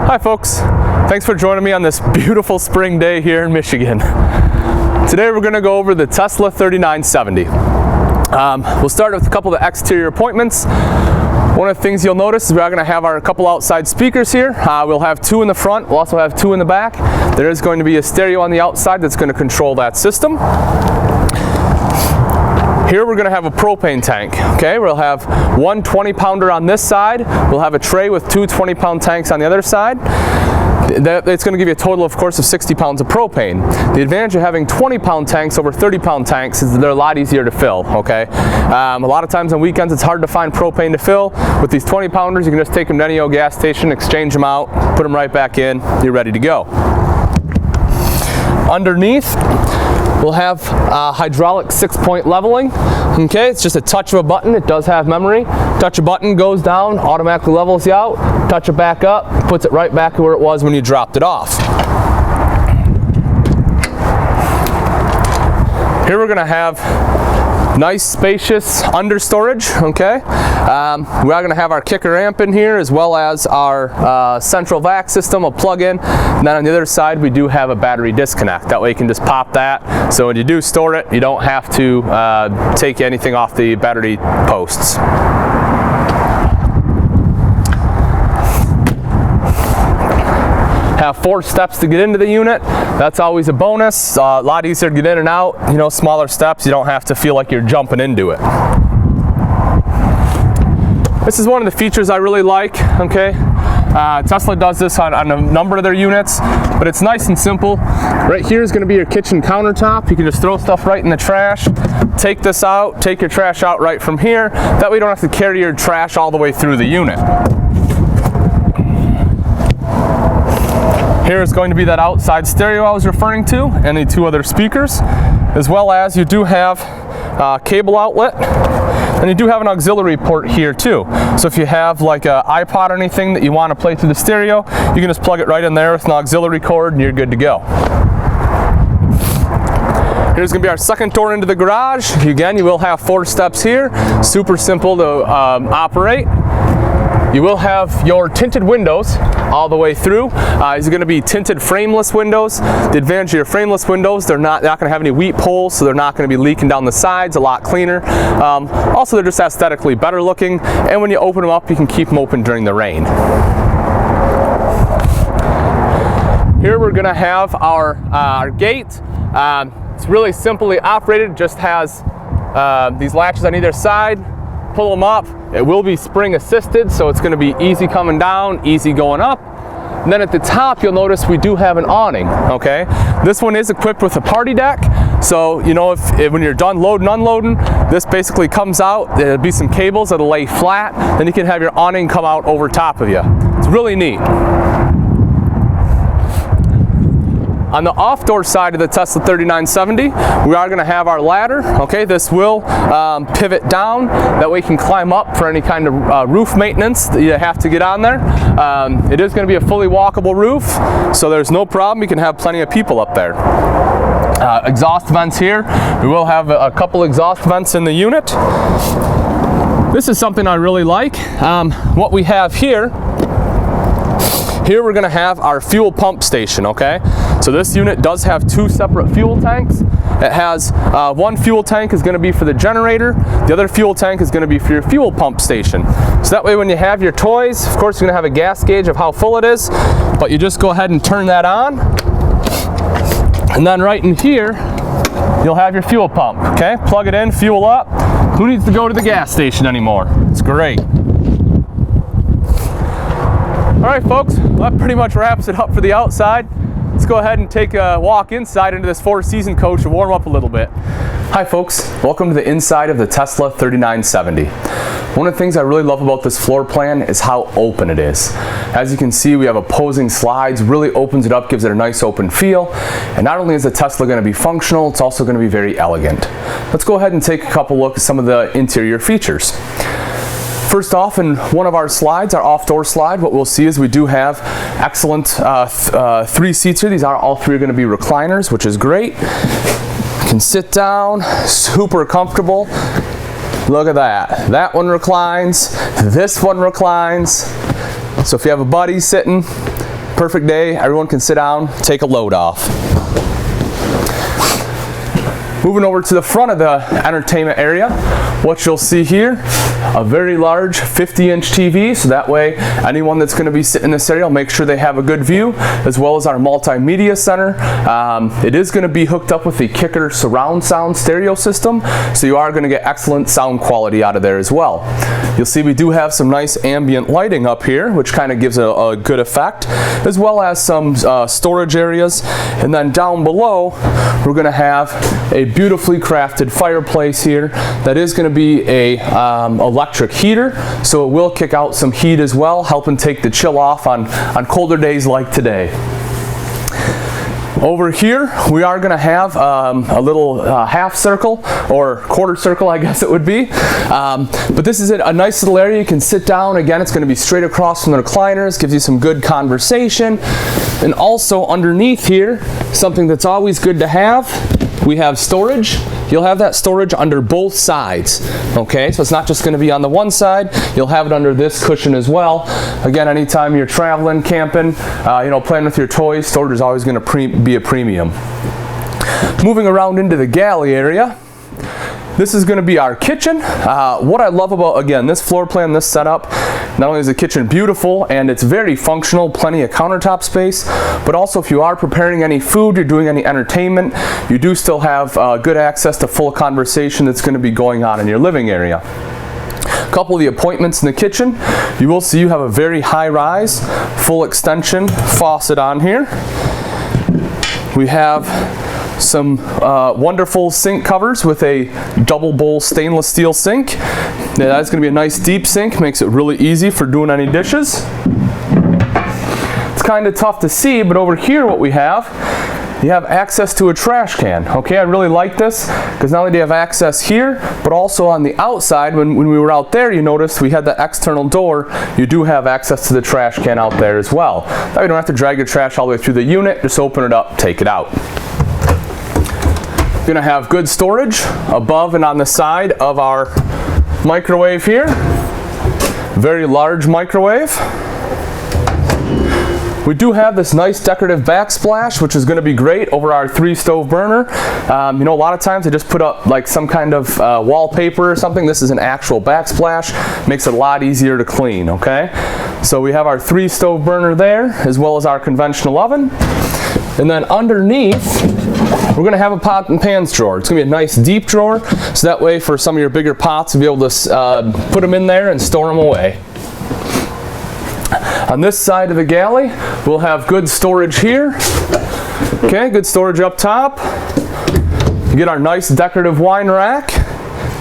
Hi folks, thanks for joining me on this beautiful spring day here in Michigan. Today we're going to go over the Tesla 3970. We'll start with a couple of the exterior appointments. One of the things you'll notice is we're going to have our couple outside speakers here. We'll have two in the front, we'll also have two in the back. There is going to be a stereo on the outside that's going to control that system. Here we're going to have a propane tank. Okay, we'll have one 20-pounder on this side. We'll have a tray with two 20-pound tanks on the other side. It's going to give you a total, of course, of 60 pounds of propane. The advantage of having 20-pound tanks over 30-pound tanks is that they're a lot easier to fill. Okay, a lot of times on weekends it's hard to find propane to fill. With these 20-pounders, you can just take them to any old gas station, exchange them out, put them right back in. You're ready to go. Underneath, we'll have hydraulic 6-point leveling. Okay, it's just a touch of a button. It does have memory. Touch a button, goes down, automatically levels you out. Touch it back up, puts it right back where it was when you dropped it off. Here we're going to have nice spacious under storage. Okay, we are going to have our kicker amp in here, as well as our central vac system, a plug-in, and then on the other side we do have a battery disconnect. That way you can just pop that, so when you do store it you don't have to take anything off the battery posts. Have 4 steps to get into the unit. That's always a bonus. A lot easier to get in and out. You know, smaller steps, you don't have to feel like you're jumping into it. This is one of the features I really like. Okay, Tesla does this on a number of their units, but it's nice and simple. Right here is going to be your kitchen countertop. You can just throw stuff right in the trash. Take this out, take your trash out right from here. That way you don't have to carry your trash all the way through the unit. Here is going to be that outside stereo I was referring to, and the 2 other speakers, as well as you do have a cable outlet, and you do have an auxiliary port here too. So if you have like an iPod or anything that you want to play through the stereo, you can just plug it right in there with an auxiliary cord and you're good to go. Here's going to be our second door into the garage. Again, you will have 4 steps here. Super simple to operate. You will have your tinted windows all the way through. These are going to be tinted frameless windows. The advantage of your frameless windows, they're not going to have any weep holes, so they're not going to be leaking down the sides, a lot cleaner. Also, they're just aesthetically better looking, and when you open them up, you can keep them open during the rain. Here we're going to have our gate. It's really simply operated, just has these latches on either side. Pull them up. It will be spring assisted, so it's going to be easy coming down, easy going up. And then at the top, you'll notice we do have an awning. Okay, this one is equipped with a party deck, so you know if when you're done loading, unloading, this basically comes out. There'll be some cables that'll lay flat. Then you can have your awning come out over top of you. It's really neat. On the off-door side of the Tesla 3970, we are going to have our ladder. Okay, this will pivot down. That way you can climb up for any kind of roof maintenance that you have to get on there. It is going to be a fully walkable roof, so there's no problem. You can have plenty of people up there. Exhaust vents here. We will have a couple exhaust vents in the unit. This is something I really like. What we have here we're going to have our fuel pump station. Okay, so this unit does have 2 separate fuel tanks. It has one fuel tank is going to be for the generator. The other fuel tank is going to be for your fuel pump station. So that way when you have your toys, of course you're going to have a gas gauge of how full it is, but you just go ahead and turn that on. And then right in here, you'll have your fuel pump. Okay, plug it in, fuel up. Who needs to go to the gas station anymore? It's great. All right, folks, well, that pretty much wraps it up for the outside. Let's go ahead and take a walk inside into this 4-season coach and warm up a little bit. Hi folks, welcome to the inside of the Tesla 3970. One of the things I really love about this floor plan is how open it is. As you can see, we have opposing slides, really opens it up, gives it a nice open feel. And not only is the Tesla going to be functional, it's also going to be very elegant. Let's go ahead and take a couple look at some of the interior features. First off, in one of our slides, our off-door slide, what we'll see is we do have excellent 3 seats here. These are all 3 going to be recliners, which is great. You can sit down, super comfortable. Look at that. That one reclines. This one reclines. So if you have a buddy sitting, Perfect day, everyone can sit down, take a load off. Moving over to the front of the entertainment area, what you'll see here, a very large 50-inch TV, so that way anyone that's going to be sitting in this area will make sure they have a good view, as well as our multimedia center. It is going to be hooked up with the Kicker surround sound stereo system, so you are going to get excellent sound quality out of there as well. You'll see we do have some nice ambient lighting up here, which kind of gives a good effect, as well as some storage areas. And then down below, we're going to have a beautifully crafted fireplace here that is going to be a electric heater, so it will kick out some heat as well, helping take the chill off on colder days like today. Over here, we are going to have a little half circle, or quarter circle, I guess it would be. But this is a nice little area. You can sit down. Again, it's going to be straight across from the recliners, gives you some good conversation. And also underneath here, something that's always good to have, we have storage. You'll have that storage under both sides, okay? So it's not just going to be on the one side, you'll have it under this cushion as well. Again, anytime you're traveling, camping, playing with your toys, storage is always going to be a premium. Moving around into the galley area, this is going to be our kitchen. What I love about, again, this floor plan, this setup, not only is the kitchen beautiful and it's very functional, plenty of countertop space, but also if you are preparing any food, you're doing any entertainment, you do still have good access to full conversation that's going to be going on in your living area. A couple of the appointments in the kitchen, you will see you have a very high rise, full extension faucet on here. We have some wonderful sink covers with a double bowl stainless steel sink. Now that's going to be a nice deep sink, makes it really easy for doing any dishes. It's kind of tough to see, but over here what we have, you have access to a trash can. Okay, I really like this because not only do you have access here, but also on the outside, when we were out there, you noticed we had the external door. You do have access to the trash can out there as well. Now you don't have to drag your trash all the way through the unit, just open it up, take it out. Going to have good storage above and on the side of our microwave here. Very large microwave. We do have this nice decorative backsplash, which is going to be great over our 3-stove burner. A lot of times they just put up like some kind of wallpaper or something. This is an actual backsplash. Makes it a lot easier to clean, okay? So we have our 3-stove burner there, as well as our conventional oven. And then underneath, we're going to have a pot and pans drawer. It's going to be a nice deep drawer, so that way for some of your bigger pots, you'll be able to put them in there and store them away. On this side of the galley, we'll have good storage here. Okay, good storage up top. You get our nice decorative wine rack.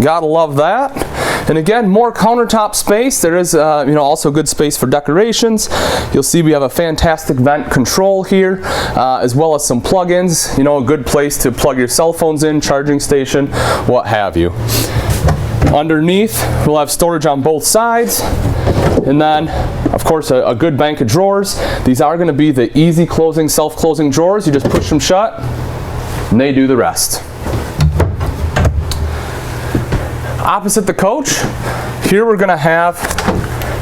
Gotta love that. And again, more countertop space. There is also good space for decorations. You'll see we have a fantastic vent control here, as well as some plug-ins. A good place to plug your cell phones in, charging station, what have you. Underneath, we'll have storage on both sides. And then, of course, a good bank of drawers. These are going to be the easy closing, self-closing drawers. You just push them shut, and they do the rest. Opposite the coach, here we're going to have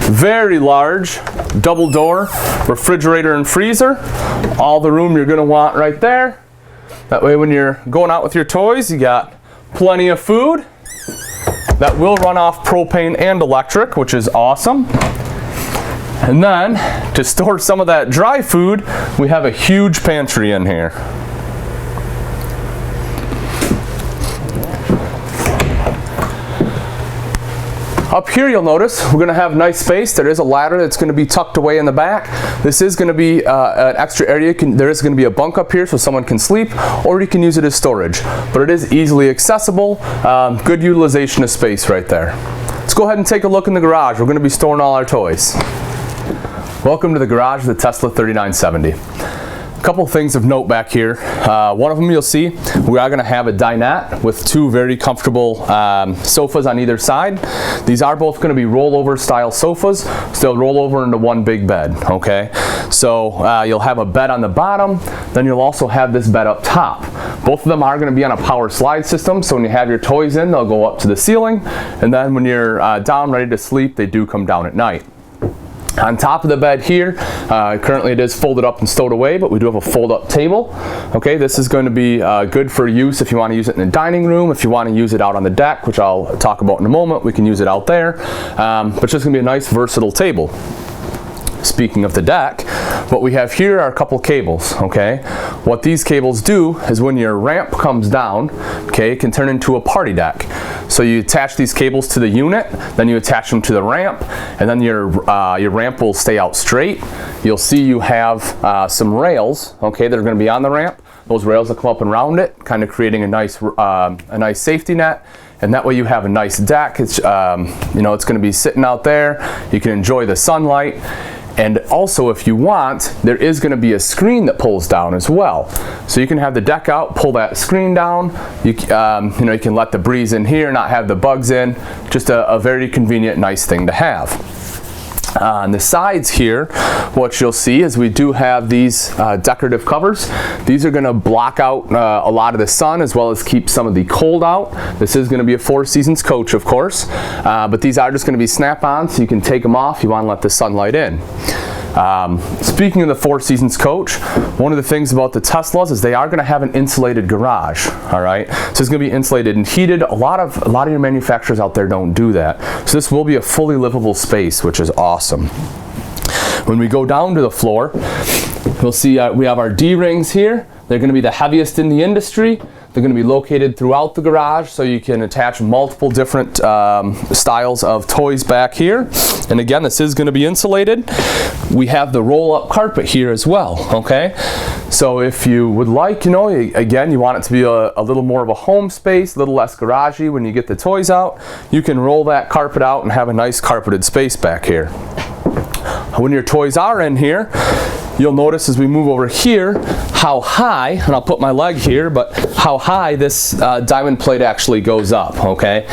very large double door refrigerator and freezer. All the room you're going to want right there. That way when you're going out with your toys, you got plenty of food. That will run off propane and electric, which is awesome. And then, to store some of that dry food, we have a huge pantry in here. Up here you'll notice we're going to have nice space. There is a ladder that's going to be tucked away in the back. This is going to be an extra area. There is going to be a bunk up here so someone can sleep, or you can use it as storage. But it is easily accessible. Good utilization of space right there. Let's go ahead and take a look in the garage. We're going to be storing all our toys. Welcome to the garage of the Tesla 3970. Couple things of note back here. One of them you'll see, we are going to have a dinette with two very comfortable sofas on either side. These are both going to be rollover style sofas, so they'll roll over into one big bed, okay? So you'll have a bed on the bottom, then you'll also have this bed up top. Both of them are going to be on a power slide system, so when you have your toys in, they'll go up to the ceiling, and then when you're down ready to sleep, they do come down at night. On top of the bed here, currently it is folded up and stowed away, but we do have a fold-up table. Okay, this is going to be good for use if you want to use it in the dining room. If you want to use it out on the deck, which I'll talk about in a moment, we can use it out there. But it's just going to be a nice versatile table. Speaking of the deck, what we have here are a couple cables, okay? What these cables do is when your ramp comes down, okay, it can turn into a party deck. So you attach these cables to the unit, then you attach them to the ramp, and then your ramp will stay out straight. You'll see you have some rails, okay, that are going to be on the ramp. Those rails will come up and round it, kind of creating a nice safety net. And that way you have a nice deck. It's you know, it's going to be sitting out there. You can enjoy the sunlight. And also, if you want, there is going to be a screen that pulls down as well. So you can have the deck out, pull that screen down. You know, you can let the breeze in here, not have the bugs in. Just a very convenient, nice thing to have. On the sides here, what you'll see is we do have these decorative covers. These are going to block out a lot of the sun as well as keep some of the cold out. This is going to be a Four Seasons coach, of course, but these are just going to be snap-on, so you can take them off if you want to let the sunlight in. Speaking of the Four Seasons coach, one of the things about the Teslas is they are going to have an insulated garage. All right, so it's going to be insulated and heated. A lot of your manufacturers out there don't do that. So this will be a fully livable space, which is awesome. When we go down to the floor, you'll see we have our D-rings here. They're going to be the heaviest in the industry. They're going to be located throughout the garage, so you can attach multiple different styles of toys back here. And again, this is going to be insulated. We have the roll-up carpet here as well, okay? So if you would like, you know, again, you want it to be a little more of a home space, a little less garagey when you get the toys out, you can roll that carpet out and have a nice carpeted space back here. When your toys are in here, you'll notice as we move over here how high, and I'll put my leg here, but how high this diamond plate actually goes up, okay?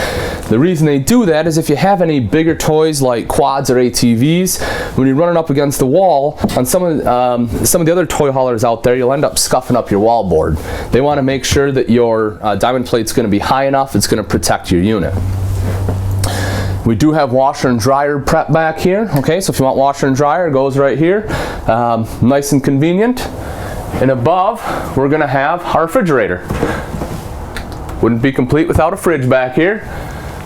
The reason they do that is if you have any bigger toys like quads or ATVs, when you're running up against the wall, on some of the other toy haulers out there, you'll end up scuffing up your wall board. They want to make sure that your diamond plate's going to be high enough, it's going to protect your unit. We do have washer and dryer prep back here, okay, so if you want washer and dryer, it goes right here. Nice and convenient. And above, we're going to have our refrigerator. Wouldn't be complete without a fridge back here.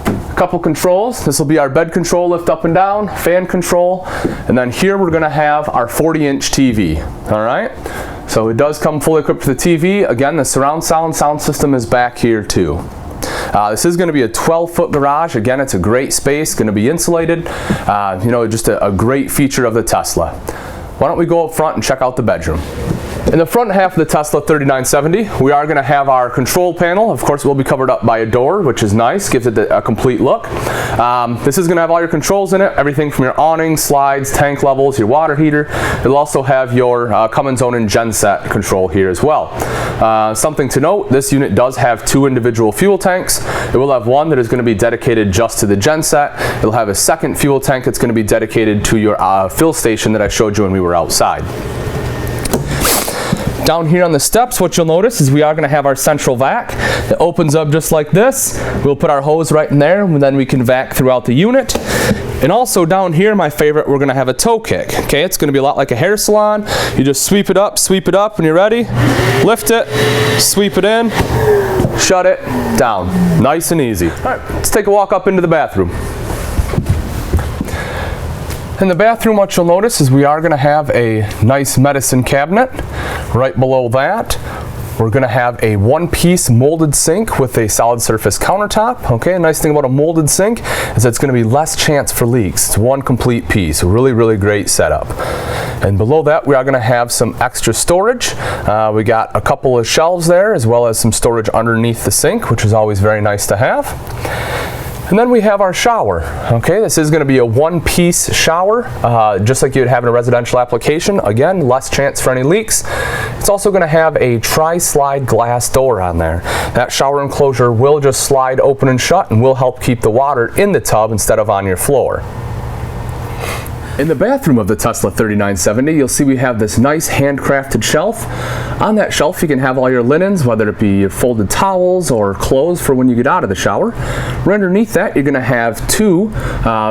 A couple controls. This will be our bed control, lift up and down, fan control, and then here we're going to have our 40-inch TV, all right? So it does come fully equipped with the TV. Again, the surround sound system is back here too. This is going to be a 12-foot garage. Again, it's a great space, going to be insulated. You know, just a great feature of the Tesla. Why don't we go up front and check out the bedroom? In the front half of the Tesla 3970, we are going to have our control panel. Of course, it will be covered up by a door, which is nice, gives it a complete look. This is going to have all your controls in it, everything from your awning, slides, tank levels, your water heater. It'll also have your Cummins own and genset control here as well. Something to note, this unit does have 2 individual fuel tanks. It will have one that is going to be dedicated just to the genset. It'll have a second fuel tank that's going to be dedicated to your fill station that I showed you when we were outside. Down here on the steps, what you'll notice is we are going to have our central vac. It opens up just like this. We'll put our hose right in there, and then we can vac throughout the unit. And also down here, my favorite, we're going to have a toe kick. Okay, it's going to be a lot like a hair salon. You just sweep it up when you're ready. Lift it, sweep it in, shut it down. Nice and easy. All right, let's take a walk up into the bathroom. In the bathroom, what you'll notice is we are going to have a nice medicine cabinet. Right below that, we're going to have a one-piece molded sink with a solid surface countertop. Okay, a nice thing about a molded sink is that it's going to be less chance for leaks. It's one complete piece. Really, really great setup. And below that, we are going to have some extra storage. We got a couple of shelves there, as well as some storage underneath the sink, which is always very nice to have. And then we have our shower. Okay, this is going to be a one-piece shower, just like you'd have in a residential application. Again, less chance for any leaks. It's also going to have a tri-slide glass door on there. That shower enclosure will just slide open and shut and will help keep the water in the tub instead of on your floor. In the bathroom of the Tesla 3970, you'll see we have this nice handcrafted shelf. On that shelf you can have all your linens, whether it be folded towels or clothes for when you get out of the shower. Right underneath that you're going to have two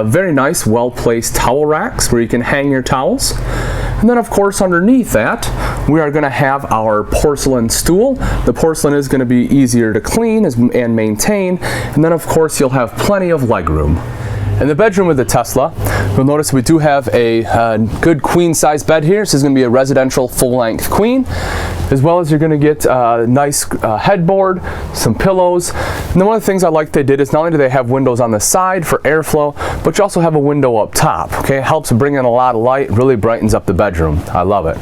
very nice well-placed towel racks where you can hang your towels. And then of course underneath that we are going to have our porcelain stool. The porcelain is going to be easier to clean and maintain, and then of course you'll have plenty of leg room. In the bedroom with the Tesla, you'll notice we do have a good queen size bed here. This is going to be a residential full-length queen, as well as you're going to get a nice headboard, some pillows. And then one of the things I like they did is not only do they have windows on the side for airflow, but you also have a window up top. Okay, it helps bring in a lot of light, really brightens up the bedroom. I love it.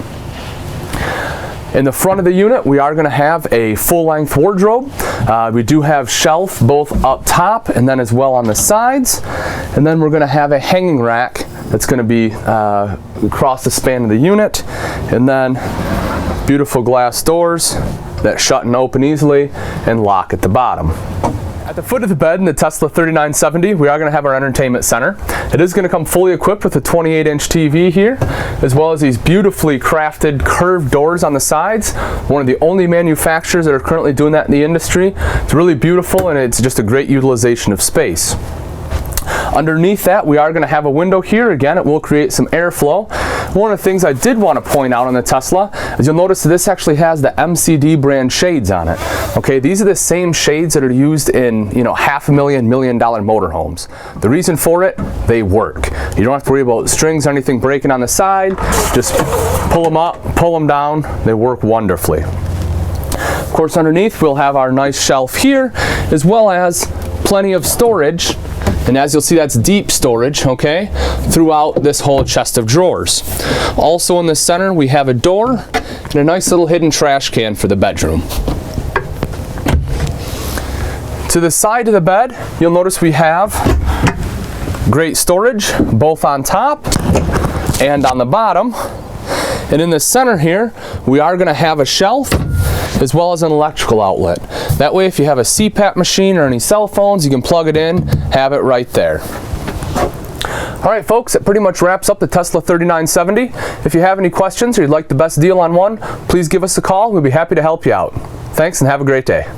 In the front of the unit, we are going to have a full-length wardrobe. We do have shelf both up top and then as well on the sides. And then we're going to have a hanging rack that's going to be across the span of the unit. And then beautiful glass doors that shut and open easily and lock at the bottom. At the foot of the bed in the Tesla 3970, we are going to have our entertainment center. It is going to come fully equipped with a 28-inch TV here, as well as these beautifully crafted curved doors on the sides. One of the only manufacturers that are currently doing that in the industry. It's really beautiful and it's just a great utilization of space. Underneath that, we are going to have a window here. Again, it will create some airflow. One of the things I did want to point out on the Tesla is you'll notice that this actually has the MCD brand shades on it. Okay, these are the same shades that are used in, $500,000, $1 million motorhomes. The reason for it, they work. You don't have to worry about strings or anything breaking on the side. Just pull them up, pull them down. They work wonderfully. Of course, underneath we'll have our nice shelf here, as well as plenty of storage. And as you'll see, that's deep storage, okay, throughout this whole chest of drawers. Also in the center, we have a door and a nice little hidden trash can for the bedroom. To the side of the bed, you'll notice we have great storage, both on top and on the bottom. And in the center here, we are going to have a shelf as well as an electrical outlet. That way if you have a CPAP machine or any cell phones, you can plug it in, have it right there. Alright folks, that pretty much wraps up the Tesla 3970. If you have any questions or you'd like the best deal on one, please give us a call. We'll be happy to help you out. Thanks and have a great day.